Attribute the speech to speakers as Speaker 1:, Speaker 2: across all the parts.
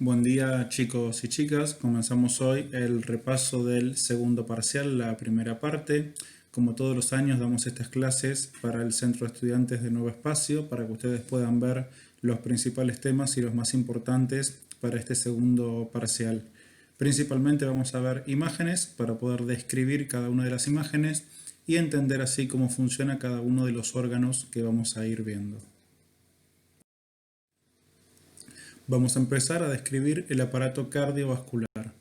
Speaker 1: Buen día chicos y chicas, comenzamos hoy el repaso del segundo parcial, la primera parte. Como todos los años damos estas clases para el Centro de Estudiantes de Nuevo Espacio para que ustedes puedan ver los principales temas y los más importantes para este segundo parcial. Principalmente vamos a ver imágenes para poder describir cada una de las imágenes y entender así cómo funciona cada uno de los órganos que vamos a ir viendo. Vamos a empezar a describir el aparato cardiovascular.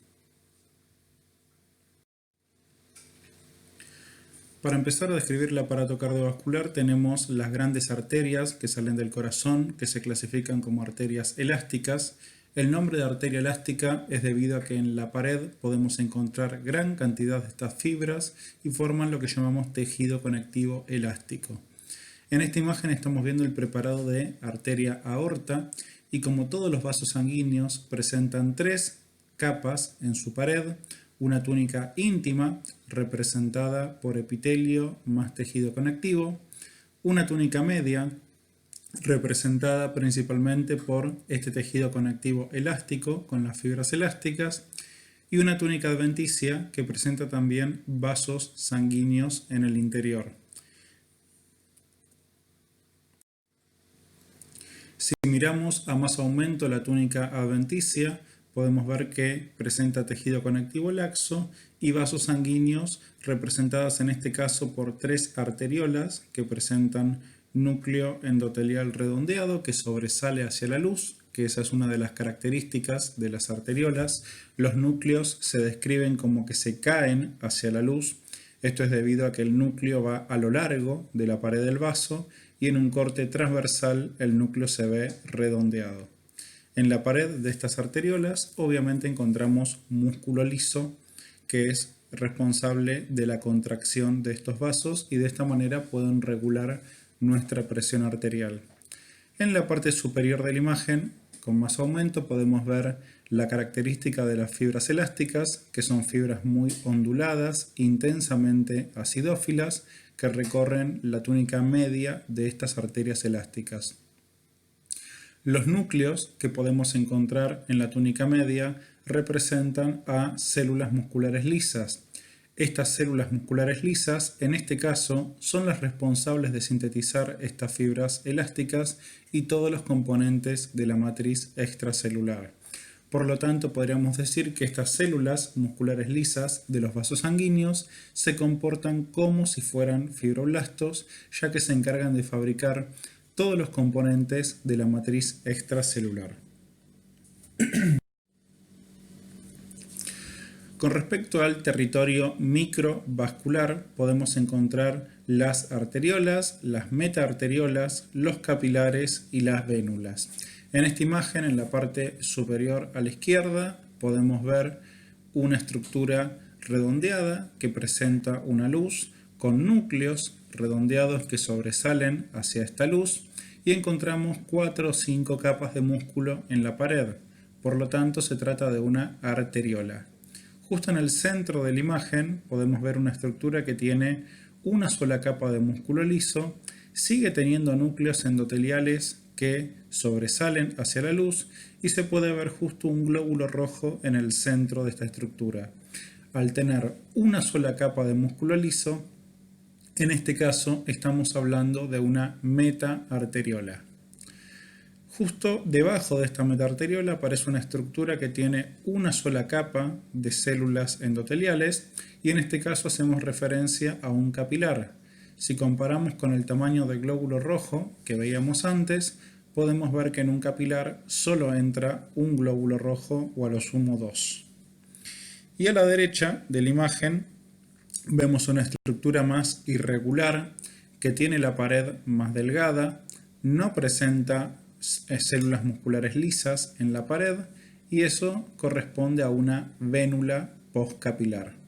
Speaker 1: Para empezar a describir el aparato cardiovascular tenemos las grandes arterias que salen del corazón, que se clasifican como arterias elásticas. El nombre de arteria elástica es debido a que en la pared podemos encontrar gran cantidad de estas fibras y forman lo que llamamos tejido conectivo elástico. En esta imagen estamos viendo el preparado de arteria aorta y como todos los vasos sanguíneos presentan tres capas en su pared, una túnica íntima representada por epitelio más tejido conectivo, una túnica media representada principalmente por este tejido conectivo elástico con las fibras elásticas y una túnica adventicia que presenta también vasos sanguíneos en el interior. Si miramos a más aumento la túnica adventicia, podemos ver que presenta tejido conectivo laxo y vasos sanguíneos representadas en este caso por tres arteriolas que presentan núcleo endotelial redondeado que sobresale hacia la luz, que esa es una de las características de las arteriolas. Los núcleos se describen como que se caen hacia la luz. Esto es debido a que el núcleo va a lo largo de la pared del vaso y en un corte transversal el núcleo se ve redondeado. En la pared de estas arteriolas obviamente encontramos músculo liso que es responsable de la contracción de estos vasos y de esta manera pueden regular nuestra presión arterial. En la parte superior de la imagen, con más aumento, podemos ver la característica de las fibras elásticas, que son fibras muy onduladas, intensamente acidófilas, que recorren la túnica media de estas arterias elásticas. Los núcleos que podemos encontrar en la túnica media representan a células musculares lisas. Estas células musculares lisas, en este caso, son las responsables de sintetizar estas fibras elásticas y todos los componentes de la matriz extracelular. Por lo tanto, podríamos decir que estas células musculares lisas de los vasos sanguíneos se comportan como si fueran fibroblastos, ya que se encargan de fabricar todos los componentes de la matriz extracelular. Con respecto al territorio microvascular, podemos encontrar las arteriolas, las metaarteriolas, los capilares y las vénulas. En esta imagen, en la parte superior a la izquierda, podemos ver una estructura redondeada que presenta una luz con núcleos redondeados que sobresalen hacia esta luz y encontramos 4 o 5 capas de músculo en la pared. Por lo tanto, se trata de una arteriola. Justo en el centro de la imagen podemos ver una estructura que tiene una sola capa de músculo liso, sigue teniendo núcleos endoteliales que sobresalen hacia la luz y se puede ver justo un glóbulo rojo en el centro de esta estructura. Al tener una sola capa de músculo liso, en este caso estamos hablando de una metaarteriola. Justo debajo de esta metaarteriola aparece una estructura que tiene una sola capa de células endoteliales y en este caso hacemos referencia a un capilar. Si comparamos con el tamaño del glóbulo rojo que veíamos antes, podemos ver que en un capilar solo entra un glóbulo rojo o a lo sumo 2. Y a la derecha de la imagen vemos una estructura más irregular que tiene la pared más delgada, no presenta células musculares lisas en la pared y eso corresponde a una vénula postcapilar.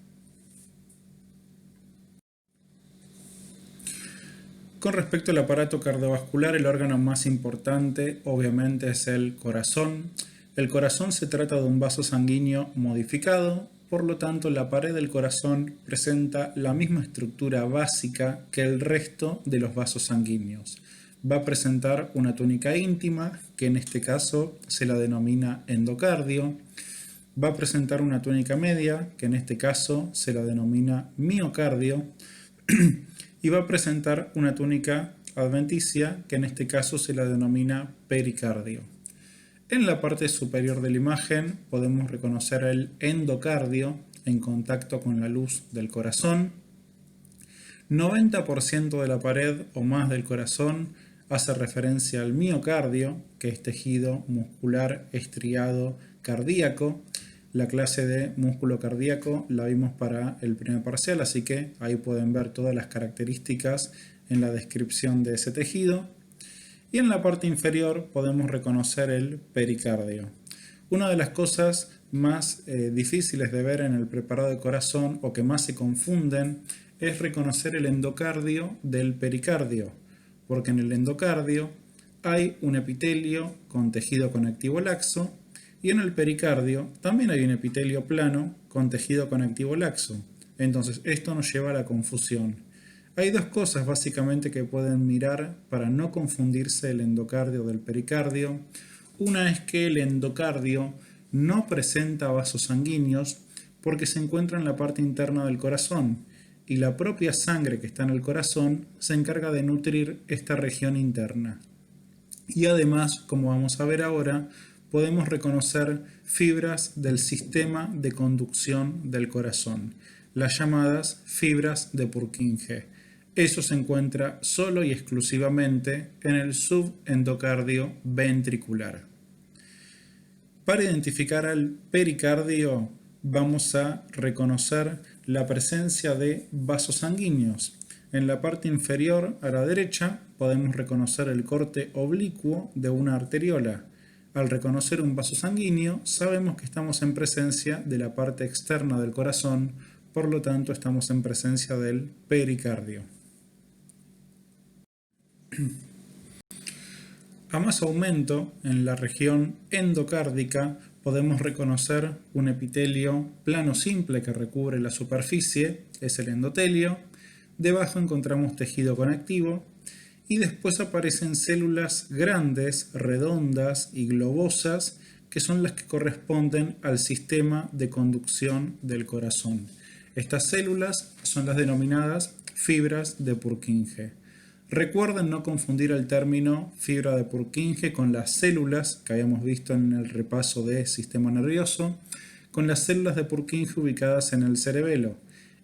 Speaker 1: Con respecto al aparato cardiovascular, el órgano más importante obviamente es el corazón. El corazón se trata de un vaso sanguíneo modificado, por lo tanto la pared del corazón presenta la misma estructura básica que el resto de los vasos sanguíneos. va a presentar una túnica íntima, que en este caso se la denomina endocardio. Va a presentar una túnica media, que en este caso se la denomina miocardio. Y va a presentar una túnica adventicia, que en este caso se la denomina pericardio. En la parte superior de la imagen podemos reconocer el endocardio en contacto con la luz del corazón. 90% de la pared o más del corazón hace referencia al miocardio, que es tejido muscular estriado cardíaco. La clase de músculo cardíaco la vimos para el primer parcial, así que ahí pueden ver todas las características en la descripción de ese tejido. Y en la parte inferior podemos reconocer el pericardio. Una de las cosas más difíciles de ver en el preparado de corazón o que más se confunden es reconocer el endocardio del pericardio, porque en el endocardio hay un epitelio con tejido conectivo laxo y en el pericardio también hay un epitelio plano con tejido conectivo laxo. Entonces esto nos lleva a la confusión. Hay dos cosas básicamente que pueden mirar para no confundirse el endocardio del pericardio. Una es que el endocardio no presenta vasos sanguíneos porque se encuentra en la parte interna del corazón y la propia sangre que está en el corazón se encarga de nutrir esta región interna. Y además, como vamos a ver ahora, podemos reconocer fibras del sistema de conducción del corazón, las llamadas fibras de Purkinje. Eso se encuentra solo y exclusivamente en el subendocardio ventricular. Para identificar al pericardio vamos a reconocer la presencia de vasos sanguíneos. En la parte inferior a la derecha podemos reconocer el corte oblicuo de una arteriola. Al reconocer un vaso sanguíneo sabemos que estamos en presencia de la parte externa del corazón, por lo tanto estamos en presencia del pericardio. A más aumento, en la región endocárdica podemos reconocer un epitelio plano simple que recubre la superficie, es el endotelio. Debajo encontramos tejido conectivo y después aparecen células grandes, redondas y globosas que son las que corresponden al sistema de conducción del corazón. Estas células son las denominadas fibras de Purkinje. Recuerden no confundir el término fibra de Purkinje con las células que habíamos visto en el repaso de sistema nervioso, con las células de Purkinje ubicadas en el cerebelo.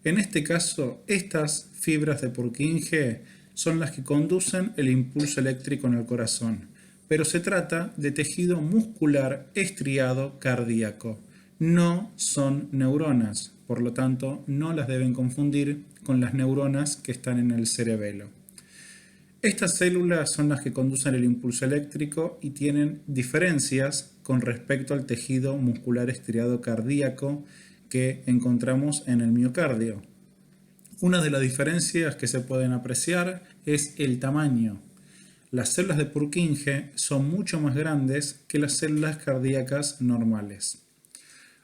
Speaker 1: En este caso, estas fibras de Purkinje son las que conducen el impulso eléctrico en el corazón, pero se trata de tejido muscular estriado cardíaco. No son neuronas, por lo tanto no las deben confundir con las neuronas que están en el cerebelo. Estas células son las que conducen el impulso eléctrico y tienen diferencias con respecto al tejido muscular estriado cardíaco que encontramos en el miocardio. Una de las diferencias que se pueden apreciar es el tamaño. Las células de Purkinje son mucho más grandes que las células cardíacas normales.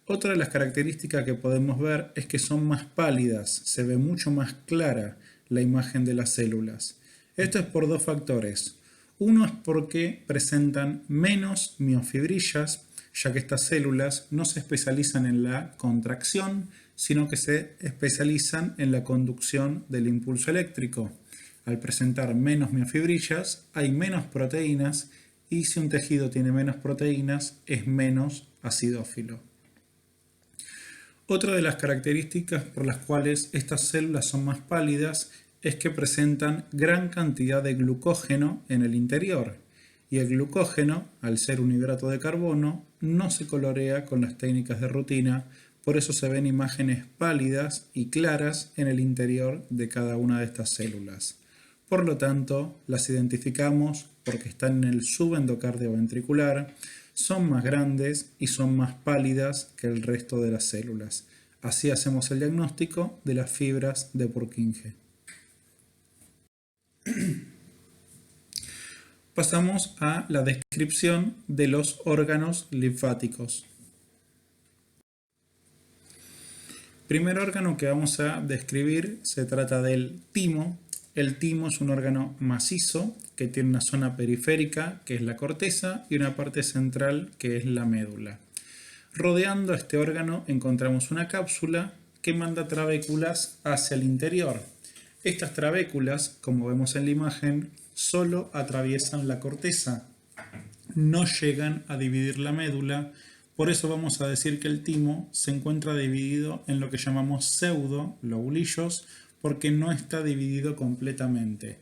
Speaker 1: Otra de las características que podemos ver es que son más pálidas, se ve mucho más clara la imagen de las células. Esto es por dos factores. Uno es porque presentan menos miofibrillas, ya que estas células no se especializan en la contracción, sino que se especializan en la conducción del impulso eléctrico. Al presentar menos miofibrillas, hay menos proteínas y si un tejido tiene menos proteínas, es menos acidófilo. Otra de las características por las cuales estas células son más pálidas es que presentan gran cantidad de glucógeno en el interior y el glucógeno, al ser un hidrato de carbono, no se colorea con las técnicas de rutina, por eso se ven imágenes pálidas y claras en el interior de cada una de estas células. Por lo tanto, las identificamos porque están en el subendocardio ventricular, son más grandes y son más pálidas que el resto de las células. Así hacemos el diagnóstico de las fibras de Purkinje. Pasamos a la descripción de los órganos linfáticos. Primer órgano que vamos a describir se trata del timo. el timo es un órgano macizo que tiene una zona periférica, que es la corteza, y una parte central, que es la médula. Rodeando este órgano encontramos una cápsula que manda trabéculas hacia el interior. Estas trabéculas, como vemos en la imagen, solo atraviesan la corteza, no llegan a dividir la médula. Por eso vamos a decir que el timo se encuentra dividido en lo que llamamos pseudolobulillos, porque no está dividido completamente.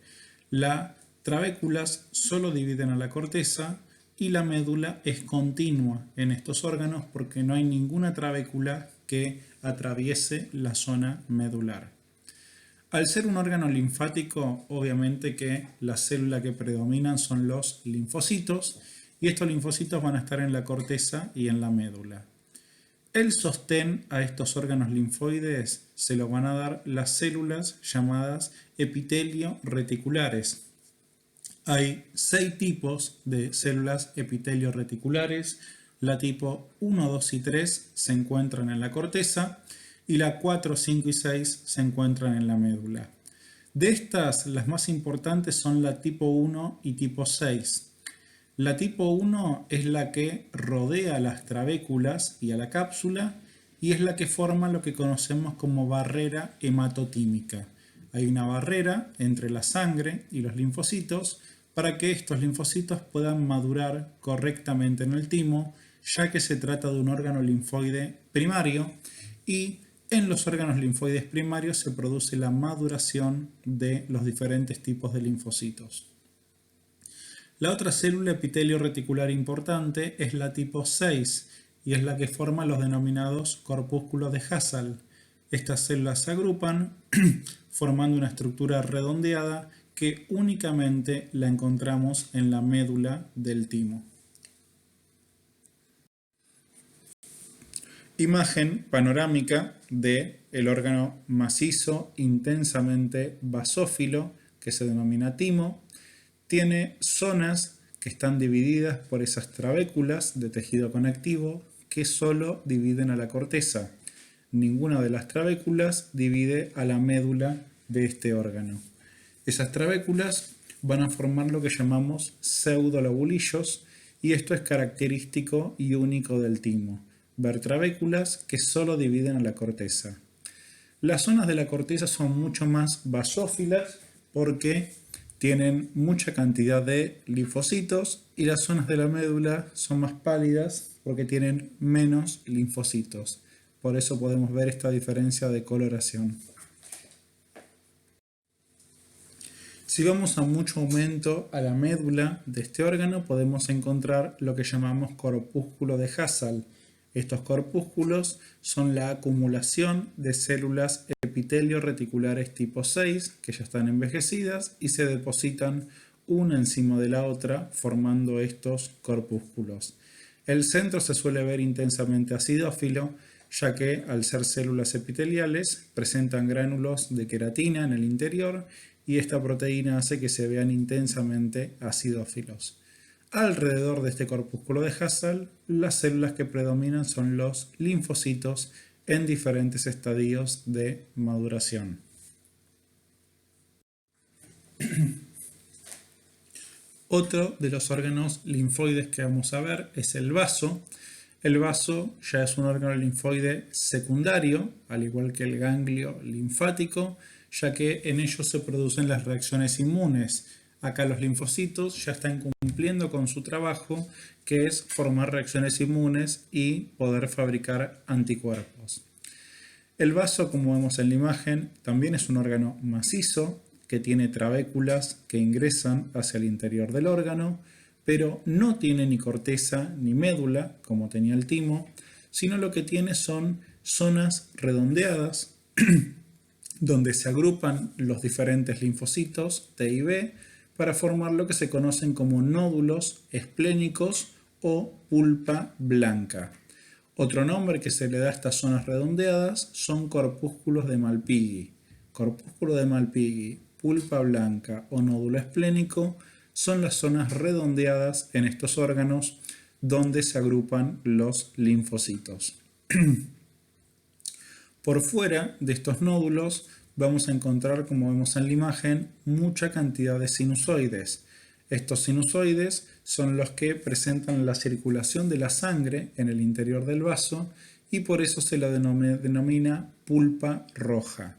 Speaker 1: Las trabéculas solo dividen a la corteza y la médula es continua en estos órganos porque no hay ninguna trabécula que atraviese la zona medular. Al ser un órgano linfático, obviamente que las células que predominan son los linfocitos, y estos linfocitos van a estar en la corteza y en la médula. El sostén a estos órganos linfoides se lo van a dar las células llamadas epitelio reticulares. Hay 6 tipos de células epitelio reticulares. La tipo 1, 2 y 3 se encuentran en la corteza y la 4, 5 y 6 se encuentran en la médula. De estas, las más importantes son la tipo 1 y tipo 6. La tipo 1 es la que rodea las trabéculas y a la cápsula y es la que forma lo que conocemos como barrera hematotímica. Hay una barrera entre la sangre y los linfocitos para que estos linfocitos puedan madurar correctamente en el timo, ya que se trata de un órgano linfoide primario y en los órganos linfoides primarios se produce la maduración de los diferentes tipos de linfocitos. La otra célula epitelio reticular importante es la tipo 6 y es la que forma los denominados corpúsculos de Hassall. Estas células se agrupan formando una estructura redondeada que únicamente la encontramos en la médula del timo. Imagen panorámica del órgano macizo intensamente basófilo que se denomina timo. Tiene zonas que están divididas por esas trabéculas de tejido conectivo que solo dividen a la corteza. Ninguna de las trabéculas divide a la médula de este órgano. Esas trabéculas van a formar lo que llamamos pseudolobulillos y esto es característico y único del timo. Ver trabéculas que solo dividen a la corteza. Las zonas de la corteza son mucho más basófilas porque tienen mucha cantidad de linfocitos y las zonas de la médula son más pálidas porque tienen menos linfocitos. Por eso podemos ver esta diferencia de coloración. Si vamos a mucho aumento a la médula de este órgano, podemos encontrar lo que llamamos corpúsculo de Hassall. Estos corpúsculos son la acumulación de células epitelio reticulares tipo 6 que ya están envejecidas y se depositan una encima de la otra formando estos corpúsculos. El centro se suele ver intensamente acidófilo, ya que al ser células epiteliales presentan gránulos de queratina en el interior y esta proteína hace que se vean intensamente acidófilos. Alrededor de este corpúsculo de Hassall, las células que predominan son los linfocitos en diferentes estadios de maduración. Otro de los órganos linfoides que vamos a ver es el vaso. El vaso ya es un órgano linfoide secundario, al igual que el ganglio linfático, ya que en ellos se producen las reacciones inmunes. Acá los linfocitos ya están cumpliendo con su trabajo, que es formar reacciones inmunes y poder fabricar anticuerpos. El vaso, como vemos en la imagen, también es un órgano macizo que tiene trabéculas que ingresan hacia el interior del órgano, pero no tiene ni corteza ni médula, como tenía el timo, sino lo que tiene son zonas redondeadas donde se agrupan los diferentes linfocitos T y B para formar lo que se conocen como nódulos esplénicos o pulpa blanca. Otro nombre que se le da a estas zonas redondeadas son corpúsculos de Malpighi. Corpúsculo de Malpighi, pulpa blanca o nódulo esplénico son las zonas redondeadas en estos órganos donde se agrupan los linfocitos. Por fuera de estos nódulos vamos a encontrar, como vemos en la imagen, mucha cantidad de sinusoides. Estos sinusoides son los que presentan la circulación de la sangre en el interior del vaso y por eso se la denomina pulpa roja.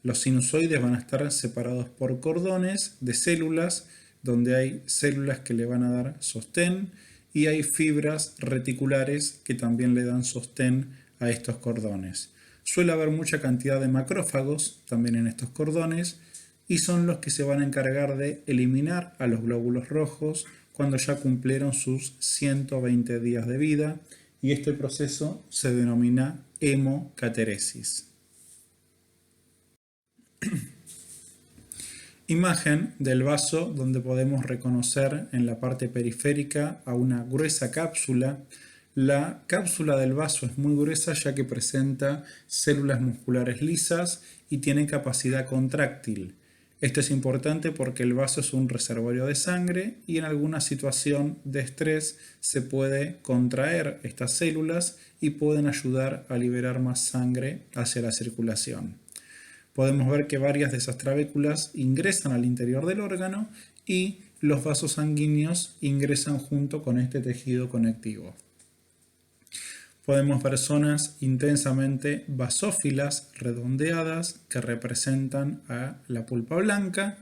Speaker 1: Los sinusoides van a estar separados por cordones de células, donde hay células que le van a dar sostén y hay fibras reticulares que también le dan sostén a estos cordones. Suele haber mucha cantidad de macrófagos también en estos cordones y son los que se van a encargar de eliminar a los glóbulos rojos cuando ya cumplieron sus 120 días de vida, y este proceso se denomina hemocateresis. Imagen del vaso donde podemos reconocer en la parte periférica a una gruesa cápsula. La cápsula del vaso es muy gruesa ya que presenta células musculares lisas y tiene capacidad contráctil. Esto es importante porque el vaso es un reservorio de sangre y en alguna situación de estrés se puede contraer estas células y pueden ayudar a liberar más sangre hacia la circulación. Podemos ver que varias de esas trabéculas ingresan al interior del órgano y los vasos sanguíneos ingresan junto con este tejido conectivo. Podemos ver zonas intensamente basófilas redondeadas que representan a la pulpa blanca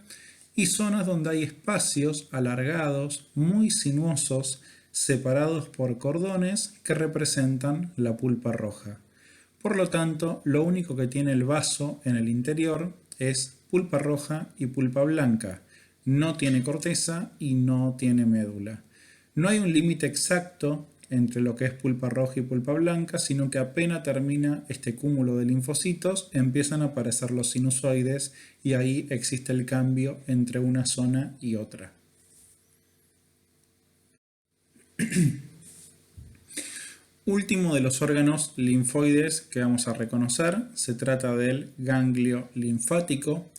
Speaker 1: y zonas donde hay espacios alargados, muy sinuosos, separados por cordones que representan la pulpa roja. Por lo tanto, lo único que tiene el vaso en el interior es pulpa roja y pulpa blanca. No tiene corteza y no tiene médula. No hay un límite exacto entre lo que es pulpa roja y pulpa blanca, sino que apenas termina este cúmulo de linfocitos, empiezan a aparecer los sinusoides y ahí existe el cambio entre una zona y otra. Último de los órganos linfoides que vamos a reconocer, se trata del ganglio linfático.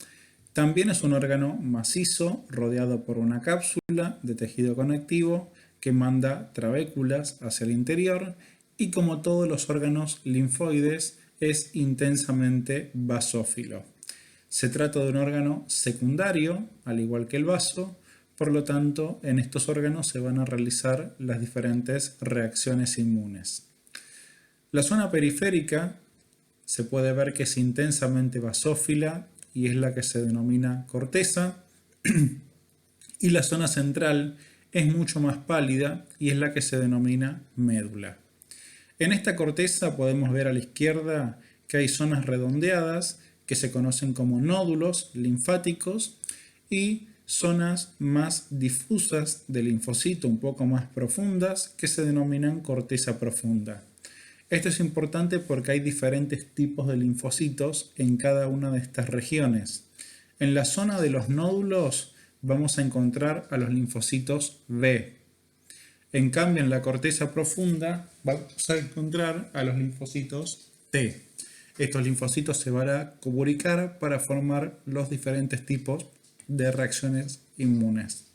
Speaker 1: También es un órgano macizo rodeado por una cápsula de tejido conectivo que manda trabéculas hacia el interior y, como todos los órganos linfoides, es intensamente basófilo. Se trata de un órgano secundario, al igual que el vaso, por lo tanto, en estos órganos se van a realizar las diferentes reacciones inmunes. La zona periférica se puede ver que es intensamente basófila y es la que se denomina corteza, y la zona central es mucho más pálida y es la que se denomina médula. En esta corteza podemos ver a la izquierda que hay zonas redondeadas que se conocen como nódulos linfáticos y zonas más difusas de linfocito, un poco más profundas, que se denominan corteza profunda. Esto es importante porque hay diferentes tipos de linfocitos en cada una de estas regiones. En la zona de los nódulos vamos a encontrar a los linfocitos B. En cambio, en la corteza profunda vamos a encontrar a los linfocitos T. Estos linfocitos se van a comunicar para formar los diferentes tipos de reacciones inmunes.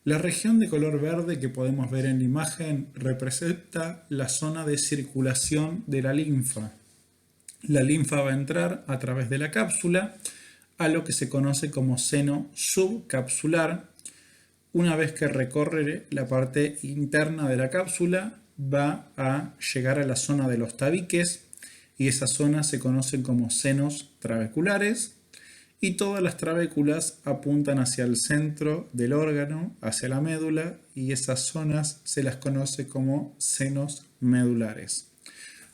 Speaker 1: La región de color verde que podemos ver en la imagen representa la zona de circulación de la linfa. La linfa va a entrar a través de la cápsula a lo que se conoce como seno subcapsular. Una vez que recorre la parte interna de la cápsula, va a llegar a la zona de los tabiques y esa zona se conoce como senos trabeculares. Y todas las trabéculas apuntan hacia el centro del órgano, hacia la médula, y esas zonas se las conoce como senos medulares.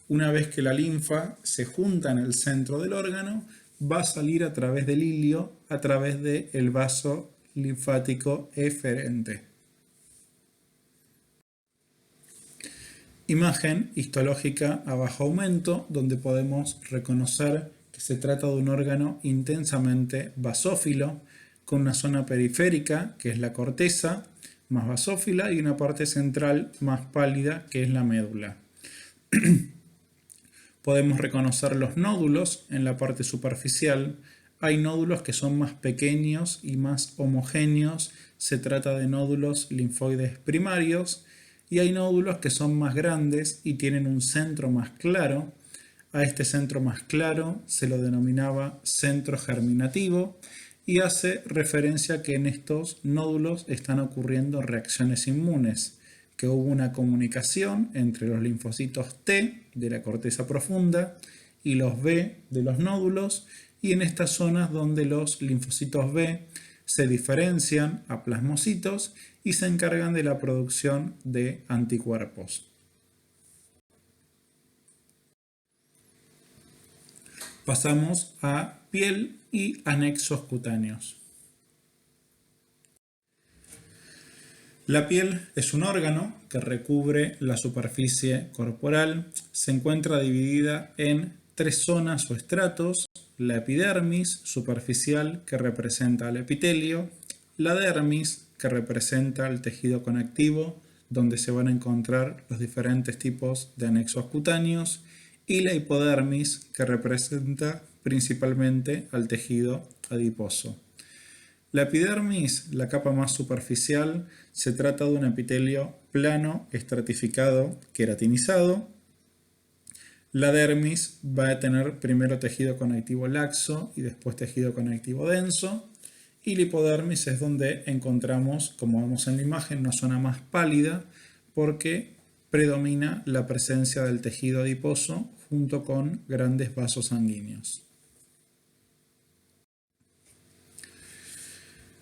Speaker 1: Una vez que la linfa se junta en el centro del órgano, va a salir a través del hilio, a través del vaso linfático eferente. Imagen histológica a bajo aumento, donde podemos reconocer que se trata de un órgano intensamente basófilo, con una zona periférica, que es la corteza, más basófila, y una parte central más pálida, que es la médula. Podemos reconocer los nódulos en la parte superficial. Hay nódulos que son más pequeños y más homogéneos, se trata de nódulos linfoides primarios, y hay nódulos que son más grandes y tienen un centro más claro. A este centro más claro se lo denominaba centro germinativo y hace referencia a que en estos nódulos están ocurriendo reacciones inmunes, que hubo una comunicación entre los linfocitos T de la corteza profunda y los B de los nódulos, y en estas zonas donde los linfocitos B se diferencian a plasmocitos y se encargan de la producción de anticuerpos. Pasamos a piel y anexos cutáneos. La piel es un órgano que recubre la superficie corporal. Se encuentra dividida en 3 zonas o estratos: la epidermis superficial, que representa el epitelio; la dermis, que representa el tejido conectivo, donde se van a encontrar los diferentes tipos de anexos cutáneos; y la hipodermis, que representa principalmente al tejido adiposo. La epidermis, la capa más superficial, se trata de un epitelio plano, estratificado, queratinizado. La dermis va a tener primero tejido conectivo laxo y después tejido conectivo denso. Y la hipodermis es donde encontramos, como vemos en la imagen, una zona más pálida porque predomina la presencia del tejido adiposo junto con grandes vasos sanguíneos.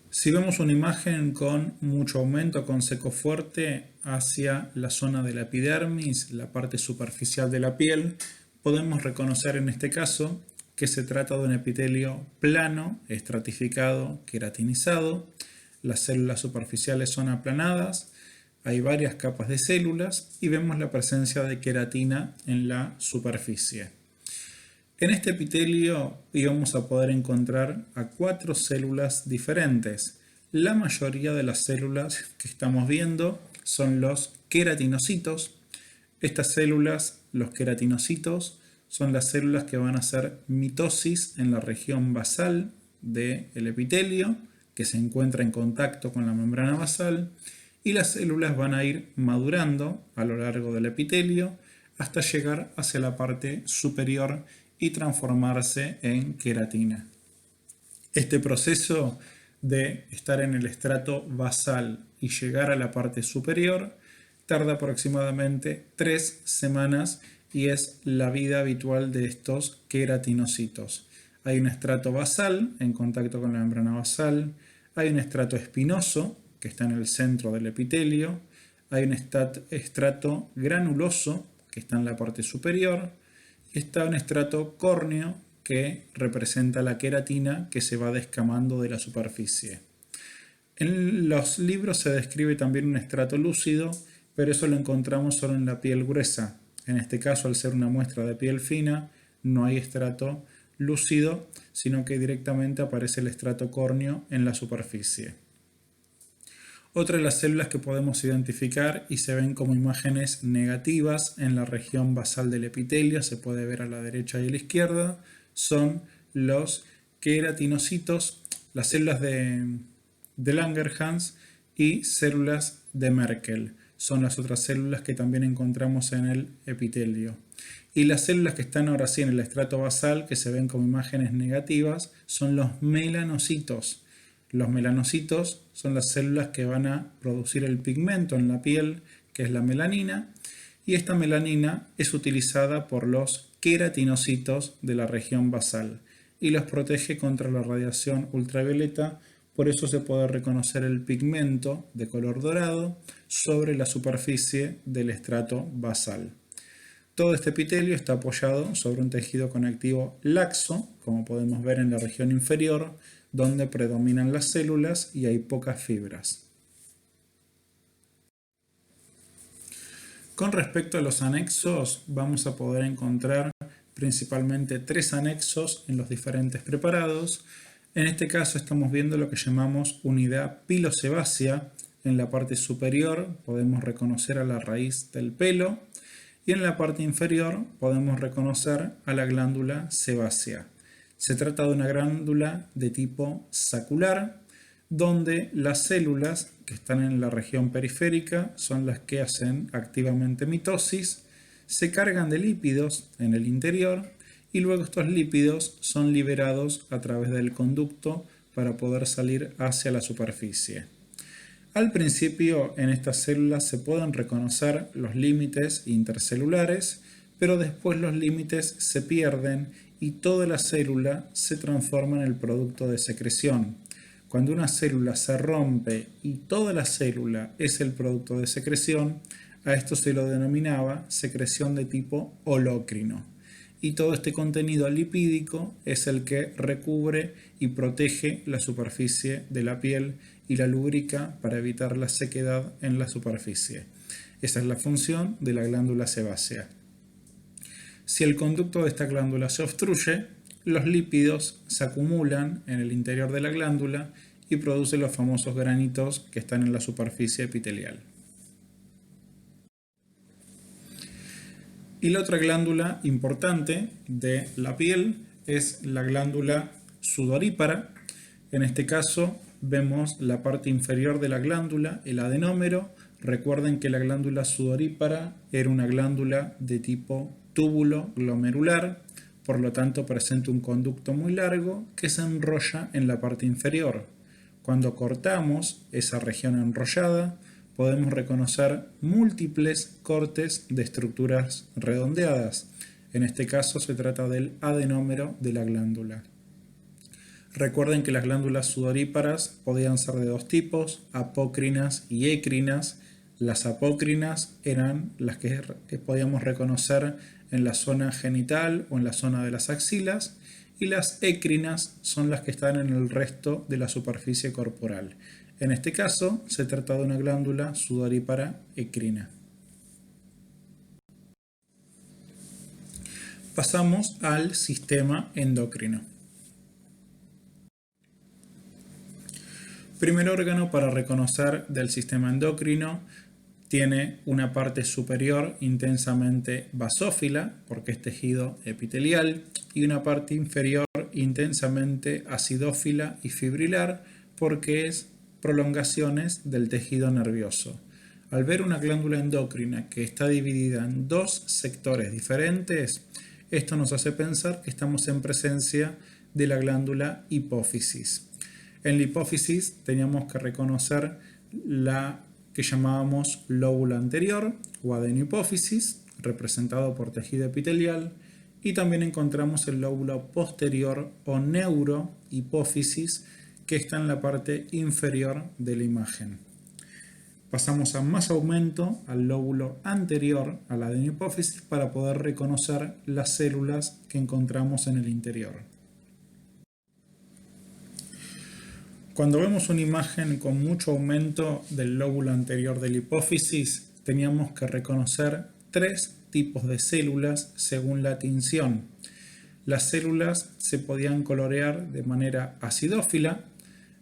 Speaker 1: Si vemos una imagen con mucho aumento, con seco fuerte hacia la zona de la epidermis, la parte superficial de la piel, podemos reconocer en este caso que se trata de un epitelio plano, estratificado, queratinizado. Las células superficiales son aplanadas, hay varias capas de células y vemos la presencia de queratina en la superficie. En este epitelio íbamos a poder encontrar a 4 células diferentes. La mayoría de las células que estamos viendo son los queratinocitos. Estas células, los queratinocitos, son las células que van a hacer mitosis en la región basal del epitelio, que se encuentra en contacto con la membrana basal, y las células van a ir madurando a lo largo del epitelio hasta llegar hacia la parte superior y transformarse en queratina. Este proceso de estar en el estrato basal y llegar a la parte superior tarda aproximadamente 3 semanas y es la vida habitual de estos queratinocitos. Hay un estrato basal en contacto con la membrana basal, hay un estrato espinoso que está en el centro del epitelio, hay un estrato granuloso que está en la parte superior, y está un estrato córneo que representa la queratina que se va descamando de la superficie. En los libros se describe también un estrato lúcido, pero eso lo encontramos solo en la piel gruesa. En este caso, al ser una muestra de piel fina, no hay estrato lúcido, sino que directamente aparece el estrato córneo en la superficie. Otra de las células que podemos identificar y se ven como imágenes negativas en la región basal del epitelio, se puede ver a la derecha y a la izquierda, son los queratinocitos, las células de Langerhans y células de Merkel. Son las otras células que también encontramos en el epitelio. Y las células que están ahora sí en el estrato basal, que se ven como imágenes negativas, son los melanocitos. Los melanocitos son las células que van a producir el pigmento en la piel, que es la melanina, y esta melanina es utilizada por los queratinocitos de la región basal y los protege contra la radiación ultravioleta. Por eso se puede reconocer el pigmento de color dorado sobre la superficie del estrato basal. Todo este epitelio está apoyado sobre un tejido conectivo laxo, como podemos ver en la región inferior, donde predominan las células y hay pocas fibras. Con respecto a los anexos, vamos a poder encontrar principalmente 3 anexos en los diferentes preparados. En este caso estamos viendo lo que llamamos unidad pilosebácea. En la parte superior podemos reconocer a la raíz del pelo y en la parte inferior podemos reconocer a la glándula sebácea. Se trata de una glándula de tipo sacular, donde las células que están en la región periférica son las que hacen activamente mitosis, se cargan de lípidos en el interior y luego estos lípidos son liberados a través del conducto para poder salir hacia la superficie. Al principio en estas células se pueden reconocer los límites intercelulares, pero después los límites se pierden y toda la célula se transforma en el producto de secreción. Cuando una célula se rompe y toda la célula es el producto de secreción, a esto se lo denominaba secreción de tipo holócrino. Y todo este contenido lipídico es el que recubre y protege la superficie de la piel y la lubrica para evitar la sequedad en la superficie. Esa es la función de la glándula sebácea. Si el conducto de esta glándula se obstruye, los lípidos se acumulan en el interior de la glándula y producen los famosos granitos que están en la superficie epitelial. Y la otra glándula importante de la piel es la glándula sudorípara. En este caso vemos la parte inferior de la glándula, el adenómero. Recuerden que la glándula sudorípara era una glándula de tipo túbulo glomerular, por lo tanto presenta un conducto muy largo que se enrolla en la parte inferior. Cuando cortamos esa región enrollada, podemos reconocer múltiples cortes de estructuras redondeadas. En este caso se trata del adenómero de la glándula. Recuerden que las glándulas sudoríparas podían ser de dos tipos, apócrinas y écrinas. Las apócrinas eran las que podíamos reconocer en la zona genital o en la zona de las axilas, y las écrinas son las que están en el resto de la superficie corporal. En este caso se trata de una glándula sudorípara écrina. Pasamos al sistema endocrino. Primer órgano para reconocer del sistema endocrino tiene una parte superior intensamente basófila, porque es tejido epitelial, y una parte inferior intensamente acidófila y fibrilar, porque es prolongaciones del tejido nervioso. Al ver una glándula endocrina que está dividida en dos sectores diferentes, esto nos hace pensar que estamos en presencia de la glándula hipófisis. En la hipófisis teníamos que reconocer la que llamábamos lóbulo anterior o adenohipófisis, representado por tejido epitelial, y también encontramos el lóbulo posterior o neurohipófisis, que está en la parte inferior de la imagen. Pasamos a más aumento al lóbulo anterior a la adenohipófisis para poder reconocer las células que encontramos en el interior. Cuando vemos una imagen con mucho aumento del lóbulo anterior de la hipófisis, teníamos que reconocer tres tipos de células según la tinción. Las células se podían colorear de manera acidófila,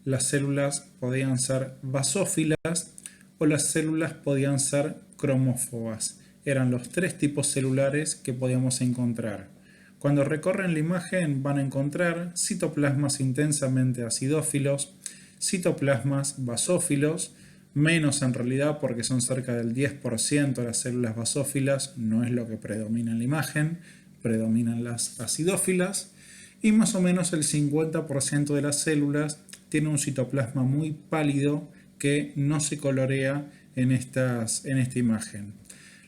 Speaker 1: las células podían ser basófilas o las células podían ser cromófobas. Eran los tres tipos celulares que podíamos encontrar. Cuando recorren la imagen van a encontrar citoplasmas intensamente acidófilos, citoplasmas basófilos, menos en realidad porque son cerca del 10% de las células basófilas, no es lo que predomina en la imagen, predominan las acidófilas, y más o menos el 50% de las células tiene un citoplasma muy pálido que no se colorea en esta imagen.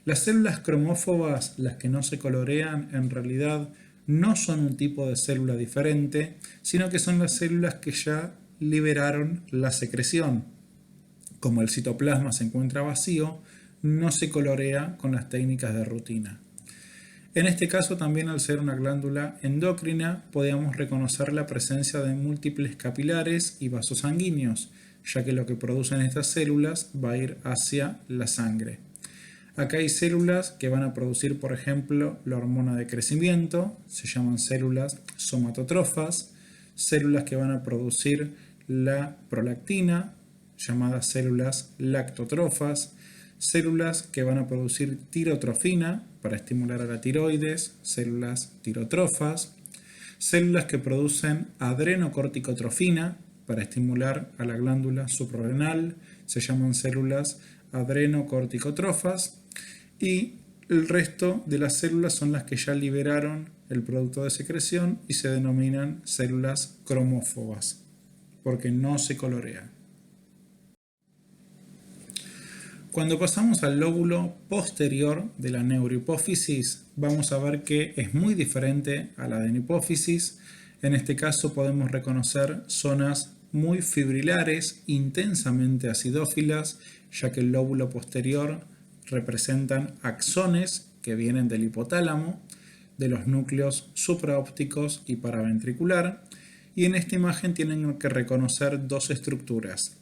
Speaker 1: Las células cromófobas, las que no se colorean, en realidad no son un tipo de célula diferente, sino que son las células que ya liberaron la secreción. Como el citoplasma se encuentra vacío, no se colorea con las técnicas de rutina. En este caso también, al ser una glándula endocrina, podíamos reconocer la presencia de múltiples capilares y vasos sanguíneos, ya que lo que producen estas células va a ir hacia la sangre. Acá hay células que van a producir, por ejemplo, la hormona de crecimiento, se llaman células somatotrofas, células que van a producir la prolactina, llamadas células lactotrofas, células que van a producir tirotrofina para estimular a la tiroides, células tirotrofas, células que producen adrenocorticotrofina para estimular a la glándula suprarrenal, se llaman células adrenocorticotrofas, y el resto de las células son las que ya liberaron el producto de secreción y se denominan células cromófobas, porque no se colorean. Cuando pasamos al lóbulo posterior de la neurohipófisis, vamos a ver que es muy diferente a la de la hipófisis. En este caso podemos reconocer zonas muy fibrilares, intensamente acidófilas, ya que el lóbulo posterior representan axones que vienen del hipotálamo, de los núcleos supraópticos y paraventricular, y en esta imagen tienen que reconocer dos estructuras.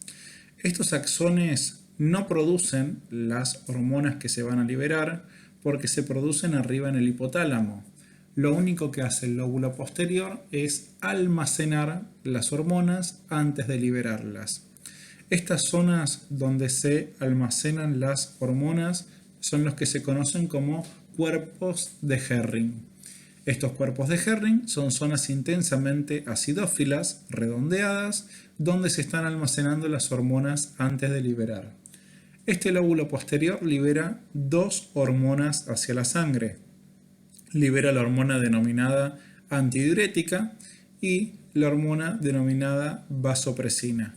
Speaker 1: Estos axones no producen las hormonas que se van a liberar porque se producen arriba en el hipotálamo. Lo único que hace el lóbulo posterior es almacenar las hormonas antes de liberarlas. Estas zonas donde se almacenan las hormonas son los que se conocen como cuerpos de Herring. Estos cuerpos de Herring son zonas intensamente acidófilas, redondeadas, donde se están almacenando las hormonas antes de liberar. Este lóbulo posterior libera dos hormonas hacia la sangre. Libera la hormona denominada antidiurética y la hormona denominada vasopresina.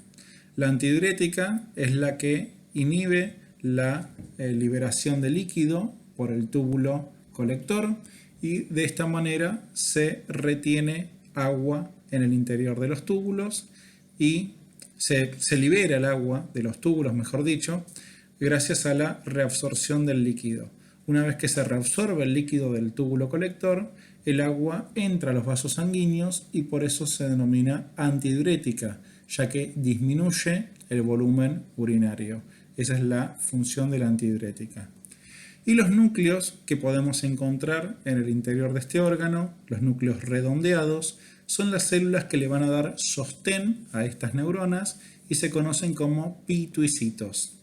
Speaker 1: La antidiurética es la que inhibe la liberación de líquido por el túbulo colector y de esta manera se retiene agua en el interior de los túbulos y se libera el agua de los túbulos, mejor dicho, gracias a la reabsorción del líquido. Una vez que se reabsorbe el líquido del túbulo colector, el agua entra a los vasos sanguíneos y por eso se denomina antidiurética, ya que disminuye el volumen urinario. Esa es la función de la antidiurética. Y los núcleos que podemos encontrar en el interior de este órgano, los núcleos redondeados, son las células que le van a dar sostén a estas neuronas y se conocen como pituicitos.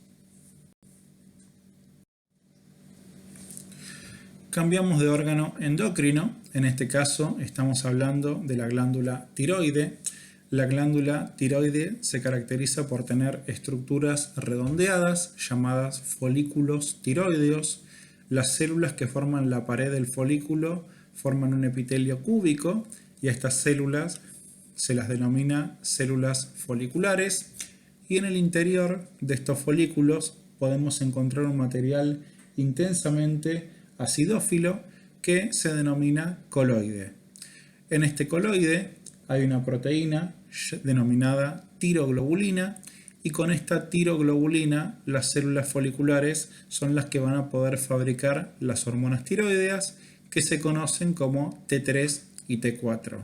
Speaker 1: Cambiamos de órgano endocrino, en este caso estamos hablando de la glándula tiroide. La glándula tiroide se caracteriza por tener estructuras redondeadas llamadas folículos tiroideos. Las células que forman la pared del folículo forman un epitelio cúbico y a estas células se las denomina células foliculares y en el interior de estos folículos podemos encontrar un material intensamente acidófilo que se denomina coloide. En este coloide hay una proteína denominada tiroglobulina y con esta tiroglobulina las células foliculares son las que van a poder fabricar las hormonas tiroideas que se conocen como T3 y T4.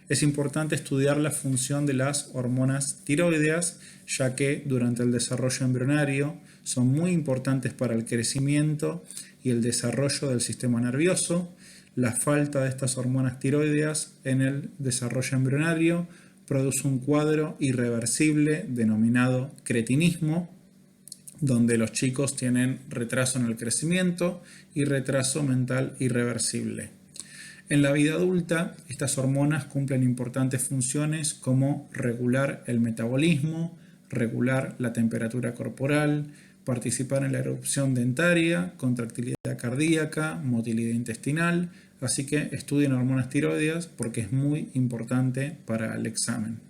Speaker 1: Es importante estudiar la función de las hormonas tiroideas ya que durante el desarrollo embrionario son muy importantes para el crecimiento y el desarrollo del sistema nervioso. La falta de estas hormonas tiroideas en el desarrollo embrionario produce un cuadro irreversible denominado cretinismo, donde los chicos tienen retraso en el crecimiento y retraso mental irreversible. En la vida adulta, estas hormonas cumplen importantes funciones como regular el metabolismo, regular la temperatura corporal, participar en la erupción dentaria, contractilidad cardíaca, motilidad intestinal, así que estudien hormonas tiroideas porque es muy importante para el examen.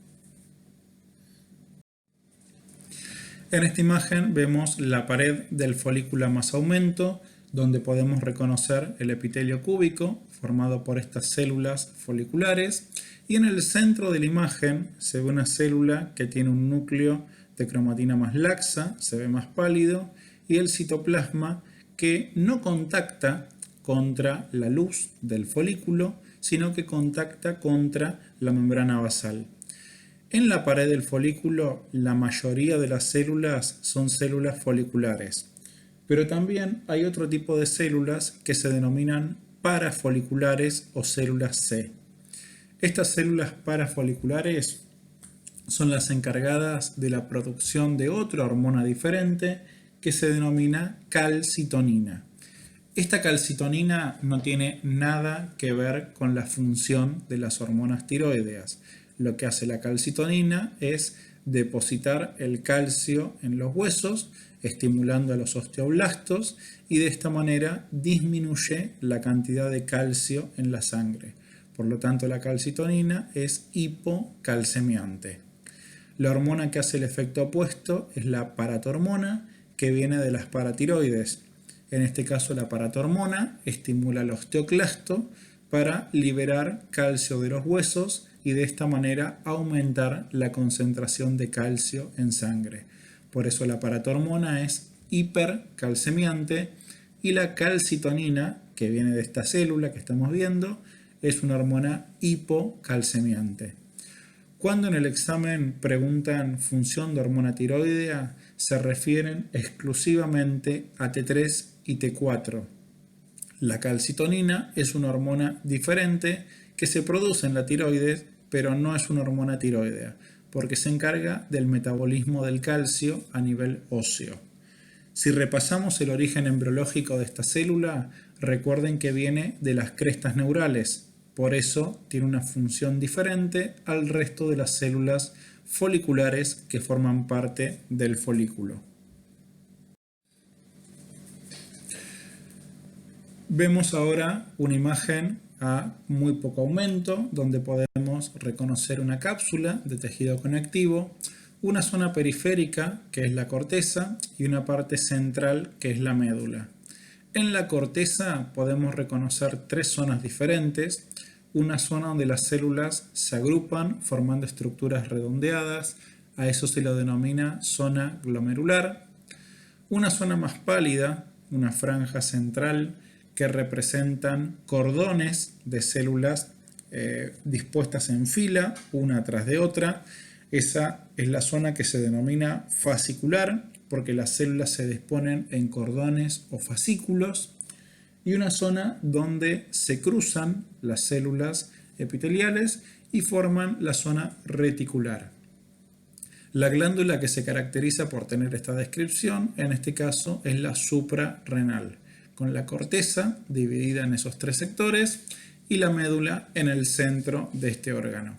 Speaker 1: En esta imagen vemos la pared del folículo más aumento, donde podemos reconocer el epitelio cúbico formado por estas células foliculares y en el centro de la imagen se ve una célula que tiene un núcleo de cromatina más laxa, se ve más pálido, y el citoplasma que no contacta contra la luz del folículo, sino que contacta contra la membrana basal. En la pared del folículo, la mayoría de las células son células foliculares, pero también hay otro tipo de células que se denominan parafoliculares o células C. Estas células parafoliculares son las encargadas de la producción de otra hormona diferente que se denomina calcitonina. Esta calcitonina no tiene nada que ver con la función de las hormonas tiroideas. Lo que hace la calcitonina es depositar el calcio en los huesos, estimulando a los osteoblastos y de esta manera disminuye la cantidad de calcio en la sangre. Por lo tanto, la calcitonina es hipocalcemiante. La hormona que hace el efecto opuesto es la paratormona, que viene de las paratiroides. En este caso, la paratormona estimula al osteoclasto para liberar calcio de los huesos y de esta manera aumentar la concentración de calcio en sangre. Por eso la paratormona es hipercalcemiante y la calcitonina, que viene de esta célula que estamos viendo, es una hormona hipocalcemiante. Cuando en el examen preguntan función de hormona tiroidea, se refieren exclusivamente a T3 y T4. La calcitonina es una hormona diferente que se produce en la tiroides, pero no es una hormona tiroidea, porque se encarga del metabolismo del calcio a nivel óseo. Si repasamos el origen embriológico de esta célula, recuerden que viene de las crestas neurales, por eso tiene una función diferente al resto de las células foliculares que forman parte del folículo. Vemos ahora una imagen a muy poco aumento, donde podemos reconocer una cápsula de tejido conectivo, una zona periférica, que es la corteza, y una parte central, que es la médula. En la corteza podemos reconocer tres zonas diferentes, una zona donde las células se agrupan formando estructuras redondeadas, a eso se lo denomina zona glomerular, una zona más pálida, una franja central, que representan cordones de células dispuestas en fila, una tras de otra. Esa es la zona que se denomina fascicular, porque las células se disponen en cordones o fascículos, y una zona donde se cruzan las células epiteliales y forman la zona reticular. La glándula que se caracteriza por tener esta descripción, en este caso, es la suprarrenal, con la corteza dividida en esos tres sectores y la médula en el centro de este órgano.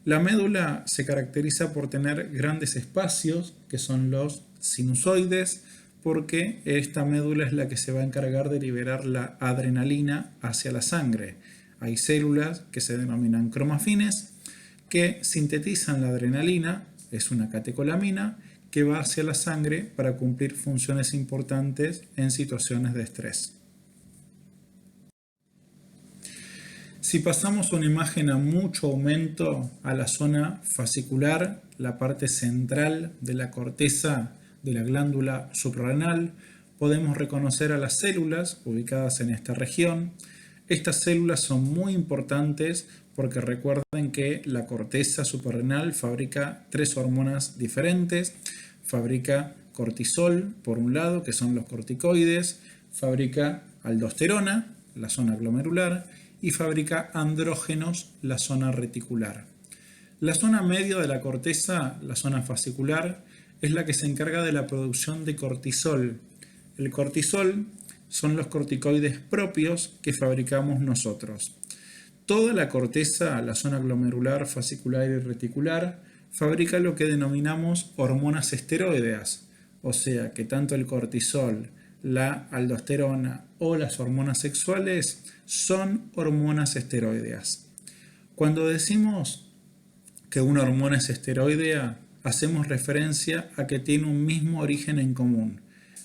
Speaker 1: La médula se caracteriza por tener grandes espacios, que son los sinusoides, porque esta médula es la que se va a encargar de liberar la adrenalina hacia la sangre. Hay células que se denominan cromafines que sintetizan la adrenalina, es una catecolamina, que va hacia la sangre para cumplir funciones importantes en situaciones de estrés. Si pasamos una imagen a mucho aumento a la zona fascicular, la parte central de la corteza de la glándula suprarrenal, podemos reconocer a las células ubicadas en esta región. Estas células son muy importantes porque recuerden que la corteza suprarrenal fabrica tres hormonas diferentes. Fabrica cortisol, por un lado, que son los corticoides, fabrica aldosterona, la zona glomerular, y fabrica andrógenos, la zona reticular. La zona media de la corteza, la zona fascicular, es la que se encarga de la producción de cortisol. El cortisol son los corticoides propios que fabricamos nosotros. Toda la corteza, la zona glomerular, fascicular y reticular, fabrica lo que denominamos hormonas esteroideas, o sea que tanto el cortisol, la aldosterona o las hormonas sexuales son hormonas esteroideas. Cuando decimos que una hormona es esteroidea, hacemos referencia a que tiene un mismo origen en común.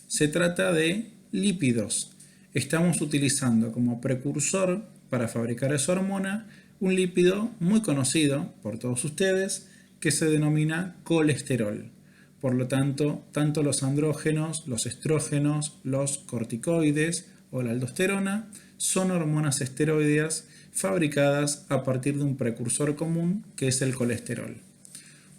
Speaker 1: Se trata de lípidos. Estamos utilizando como precursor para fabricar esa hormona un lípido muy conocido por todos ustedes que se denomina colesterol. Por lo tanto, tanto los andrógenos, los estrógenos, los corticoides o la aldosterona son hormonas esteroideas fabricadas a partir de un precursor común que es el colesterol.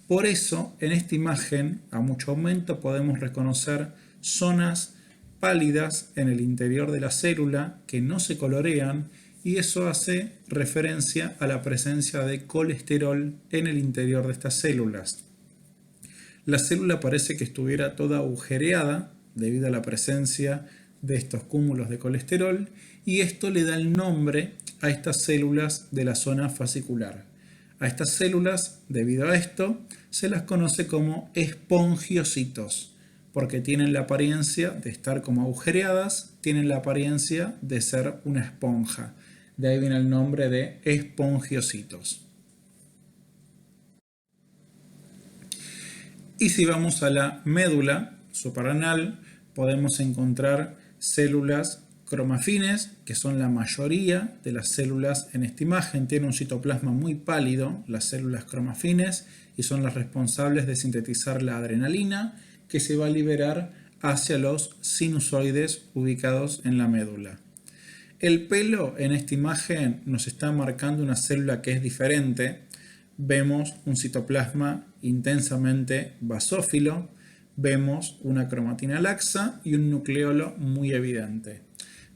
Speaker 1: Por eso, en esta imagen, a mucho aumento, podemos reconocer zonas pálidas en el interior de la célula que no se colorean, y eso hace referencia a la presencia de colesterol en el interior de estas células. La célula parece que estuviera toda agujereada debido a la presencia de estos cúmulos de colesterol, y esto le da el nombre a estas células de la zona fascicular. A estas células, debido a esto, se las conoce como espongiocitos, porque tienen la apariencia de estar como agujereadas, tienen la apariencia de ser una esponja. De ahí viene el nombre de espongiocitos. Y si vamos a la médula suprarrenal, podemos encontrar células cromafines, que son la mayoría de las células en esta imagen. Tienen un citoplasma muy pálido, las células cromafines, y son las responsables de sintetizar la adrenalina, que se va a liberar hacia los sinusoides ubicados en la médula. El pelo en esta imagen nos está marcando una célula que es diferente. Vemos un citoplasma intensamente basófilo, vemos una cromatina laxa y un nucleolo muy evidente.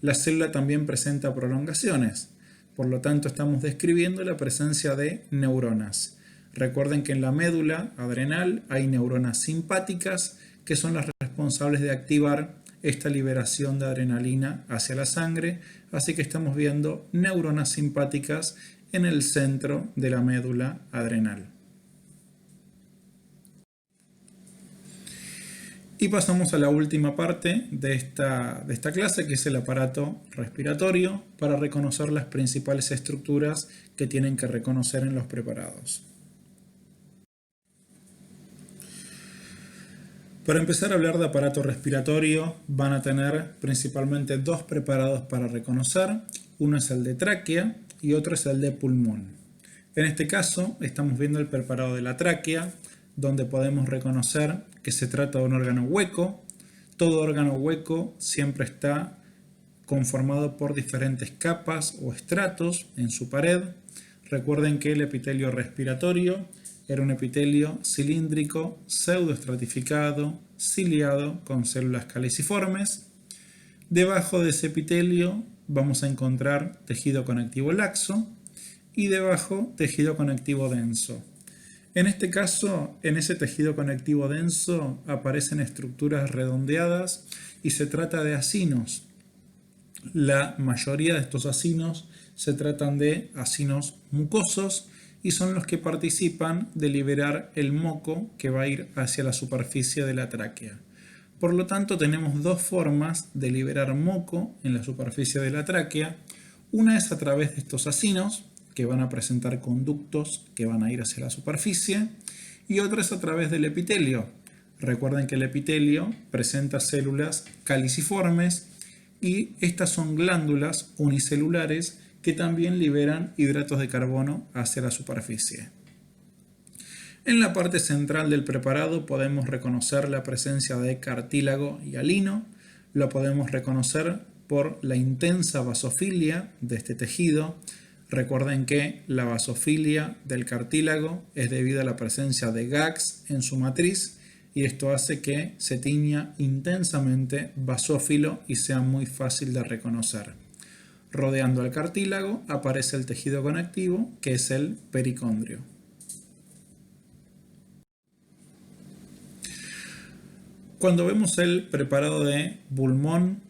Speaker 1: La célula también presenta prolongaciones, por lo tanto estamos describiendo la presencia de neuronas. Recuerden que en la médula adrenal hay neuronas simpáticas que son las responsables de activar esta liberación de adrenalina hacia la sangre, así que estamos viendo neuronas simpáticas en el centro de la médula adrenal. Y pasamos a la última parte de esta clase, que es el aparato respiratorio, para reconocer las principales estructuras que tienen que reconocer en los preparados. Para empezar a hablar de aparato respiratorio, van a tener principalmente dos preparados para reconocer. Uno es el de tráquea y otro es el de pulmón. En este caso, estamos viendo el preparado de la tráquea, donde podemos reconocer que se trata de un órgano hueco. Todo órgano hueco siempre está conformado por diferentes capas o estratos en su pared. Recuerden que el epitelio respiratorio era un epitelio cilíndrico, pseudoestratificado, ciliado con células caliciformes. Debajo de ese epitelio vamos a encontrar tejido conectivo laxo y debajo tejido conectivo denso. En este caso, en ese tejido conectivo denso aparecen estructuras redondeadas y se trata de acinos. La mayoría de estos acinos se tratan de acinos mucosos y son los que participan de liberar el moco que va a ir hacia la superficie de la tráquea. Por lo tanto, tenemos dos formas de liberar moco en la superficie de la tráquea. Una es a través de estos acinos, que van a presentar conductos que van a ir hacia la superficie, y otra es a través del epitelio. Recuerden que el epitelio presenta células caliciformes y estas son glándulas unicelulares que también liberan hidratos de carbono hacia la superficie. En la parte central del preparado podemos reconocer la presencia de cartílago y alino. Lo podemos reconocer por la intensa vasofilia de este tejido. Recuerden que la vasofilia del cartílago es debido a la presencia de GAGs en su matriz y esto hace que se tiña intensamente basófilo y sea muy fácil de reconocer. Rodeando al cartílago aparece el tejido conectivo, que es el pericondrio. Cuando vemos el preparado de pulmón,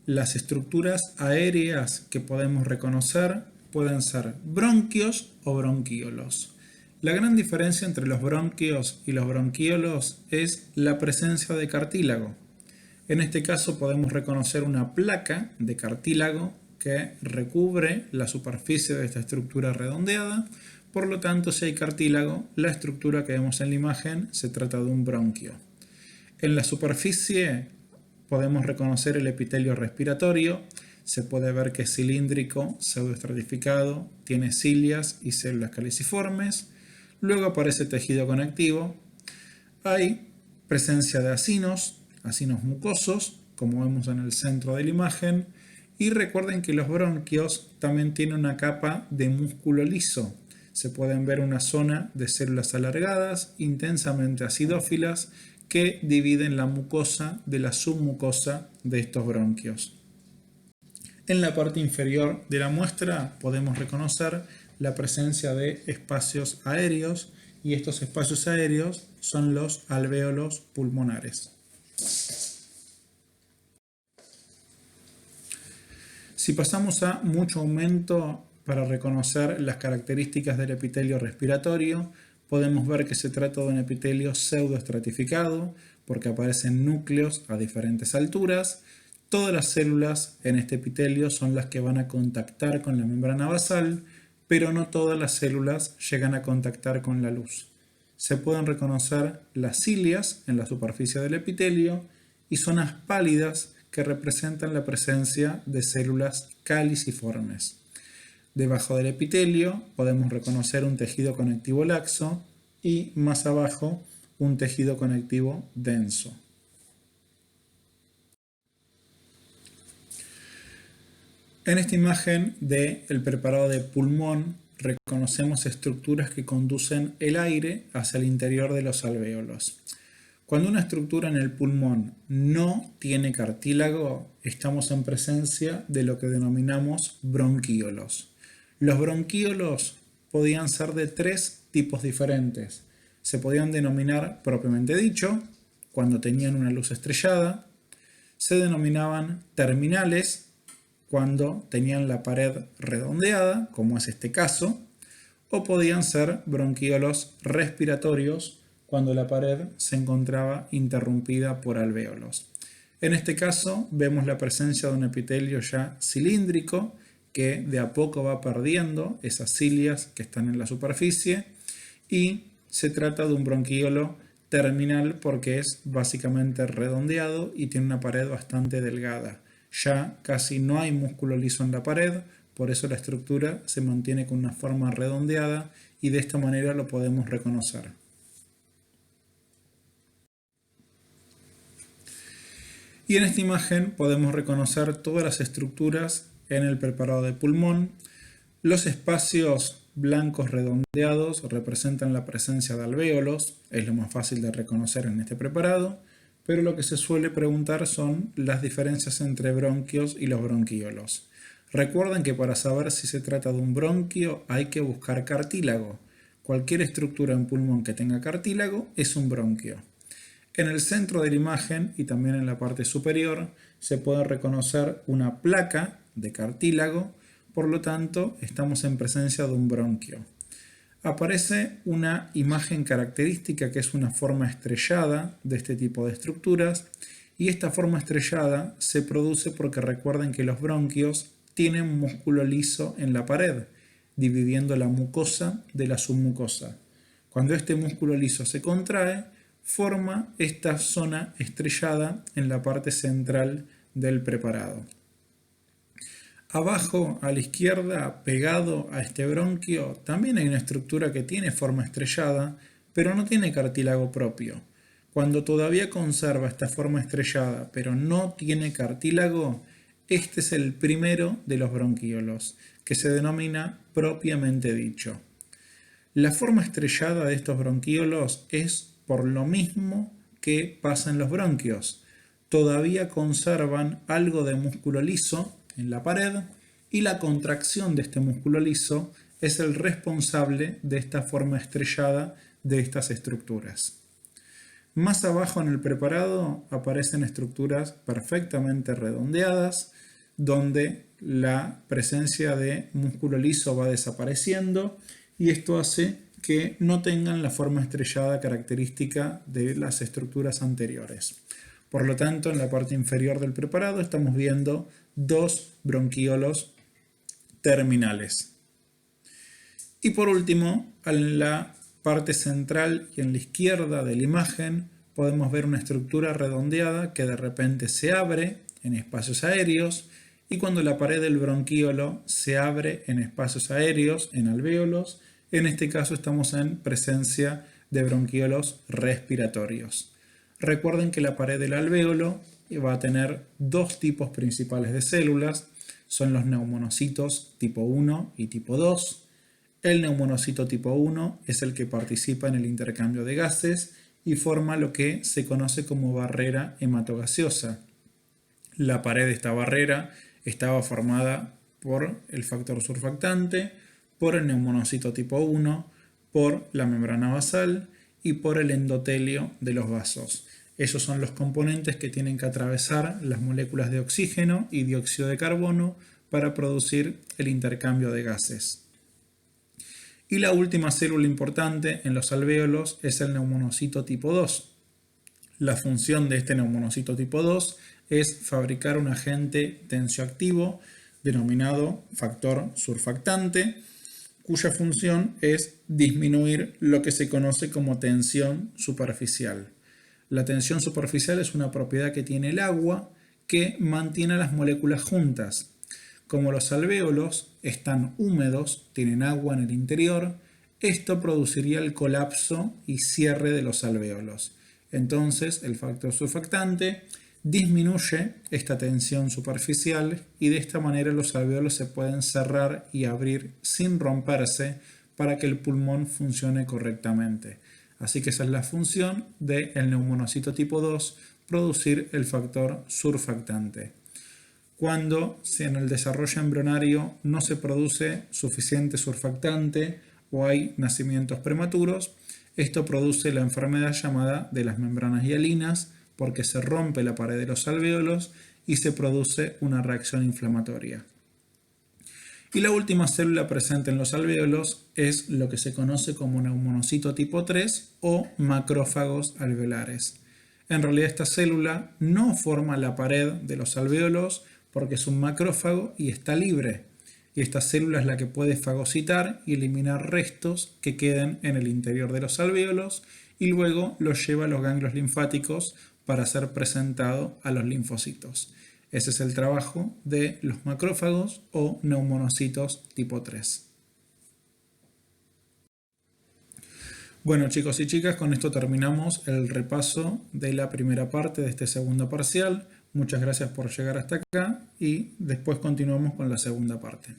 Speaker 1: las estructuras aéreas que podemos reconocer pueden ser bronquios o bronquíolos. La gran diferencia entre los bronquios y los bronquíolos es la presencia de cartílago. En este caso podemos reconocer una placa de cartílago que recubre la superficie de esta estructura redondeada. Por lo tanto, si hay cartílago, la estructura que vemos en la imagen se trata de un bronquio. En la superficie podemos reconocer el epitelio respiratorio. Se puede ver que es cilíndrico, pseudoestratificado, tiene cilias y células caliciformes. Luego aparece tejido conectivo. Hay presencia de acinos mucosos, como vemos en el centro de la imagen. Y recuerden que los bronquios también tienen una capa de músculo liso. Se pueden ver una zona de células alargadas, intensamente acidófilas, que dividen la mucosa de la submucosa de estos bronquios. En la parte inferior de la muestra podemos reconocer la presencia de espacios aéreos y estos espacios aéreos son los alvéolos pulmonares. Si pasamos a mucho aumento para reconocer las características del epitelio respiratorio, podemos ver que se trata de un epitelio pseudoestratificado porque aparecen núcleos a diferentes alturas. Todas las células en este epitelio son las que van a contactar con la membrana basal, pero no todas las células llegan a contactar con la luz. Se pueden reconocer las cilias en la superficie del epitelio y zonas pálidas que representan la presencia de células caliciformes. Debajo del epitelio podemos reconocer un tejido conectivo laxo y más abajo un tejido conectivo denso. En esta imagen del preparado de pulmón reconocemos estructuras que conducen el aire hacia el interior de los alvéolos. Cuando una estructura en el pulmón no tiene cartílago, estamos en presencia de lo que denominamos bronquíolos. Los bronquíolos podían ser de tres tipos diferentes. Se podían denominar propiamente dicho, cuando tenían una luz estrellada. Se denominaban terminales, cuando tenían la pared redondeada, como es este caso. O podían ser bronquíolos respiratorios, cuando la pared se encontraba interrumpida por alvéolos. En este caso vemos la presencia de un epitelio ya cilíndrico, que de a poco va perdiendo esas cilias que están en la superficie, y se trata de un bronquíolo terminal porque es básicamente redondeado y tiene una pared bastante delgada. Ya casi no hay músculo liso en la pared, por eso la estructura se mantiene con una forma redondeada y de esta manera lo podemos reconocer. Y en esta imagen podemos reconocer todas las estructuras en el preparado de pulmón. Los espacios blancos redondeados representan la presencia de alvéolos, es lo más fácil de reconocer en este preparado, pero lo que se suele preguntar son las diferencias entre bronquios y los bronquíolos. Recuerden que para saber si se trata de un bronquio hay que buscar cartílago. Cualquier estructura en pulmón que tenga cartílago es un bronquio. En el centro de la imagen y también en la parte superior se puede reconocer una placa de cartílago, por lo tanto estamos en presencia de un bronquio. Aparece una imagen característica que es una forma estrellada de este tipo de estructuras, y esta forma estrellada se produce porque recuerden que los bronquios tienen músculo liso en la pared, dividiendo la mucosa de la submucosa. Cuando este músculo liso se contrae, forma esta zona estrellada en la parte central del preparado. Abajo a la izquierda, pegado a este bronquio, también hay una estructura que tiene forma estrellada, pero no tiene cartílago propio. Cuando todavía conserva esta forma estrellada, pero no tiene cartílago, este es el primero de los bronquíolos, que se denomina propiamente dicho. La forma estrellada de estos bronquíolos es por lo mismo que pasa en los bronquios. Todavía conservan algo de músculo liso en la pared y la contracción de este músculo liso es el responsable de esta forma estrellada de estas estructuras. Más abajo en el preparado aparecen estructuras perfectamente redondeadas donde la presencia de músculo liso va desapareciendo y esto hace que no tengan la forma estrellada característica de las estructuras anteriores. Por lo tanto, en la parte inferior del preparado estamos viendo dos bronquíolos terminales. Y por último, en la parte central y en la izquierda de la imagen podemos ver una estructura redondeada que de repente se abre en espacios aéreos, y cuando la pared del bronquíolo se abre en espacios aéreos, en alvéolos, en este caso estamos en presencia de bronquíolos respiratorios. Recuerden que la pared del alvéolo va a tener dos tipos principales de células, son los neumonocitos tipo 1 y tipo 2. El neumonocito tipo 1 es el que participa en el intercambio de gases y forma lo que se conoce como barrera hematogaseosa. La pared de esta barrera estaba formada por el factor surfactante, por el neumonocito tipo 1, por la membrana basal y por el endotelio de los vasos. Esos son los componentes que tienen que atravesar las moléculas de oxígeno y dióxido de carbono para producir el intercambio de gases. Y la última célula importante en los alvéolos es el neumonocito tipo 2. La función de este neumonocito tipo 2 es fabricar un agente tensioactivo denominado factor surfactante, cuya función es disminuir lo que se conoce como tensión superficial. La tensión superficial es una propiedad que tiene el agua que mantiene las moléculas juntas. Como los alvéolos están húmedos, tienen agua en el interior, esto produciría el colapso y cierre de los alvéolos. Entonces, el factor surfactante disminuye esta tensión superficial y de esta manera los alvéolos se pueden cerrar y abrir sin romperse para que el pulmón funcione correctamente. Así que esa es la función del neumonocito tipo 2, producir el factor surfactante. Cuando en el desarrollo embrionario no se produce suficiente surfactante o hay nacimientos prematuros, esto produce la enfermedad llamada de las membranas hialinas, porque se rompe la pared de los alvéolos y se produce una reacción inflamatoria. Y la última célula presente en los alvéolos es lo que se conoce como neumonocito tipo 3 o macrófagos alveolares. En realidad esta célula no forma la pared de los alvéolos porque es un macrófago y está libre. Y esta célula es la que puede fagocitar y eliminar restos que queden en el interior de los alvéolos y luego los lleva a los ganglios linfáticos para ser presentado a los linfocitos. Ese es el trabajo de los macrófagos o neumonocitos tipo 3. Bueno, chicos y chicas, con esto terminamos el repaso de la primera parte de este segundo parcial. Muchas gracias por llegar hasta acá y después continuamos con la segunda parte.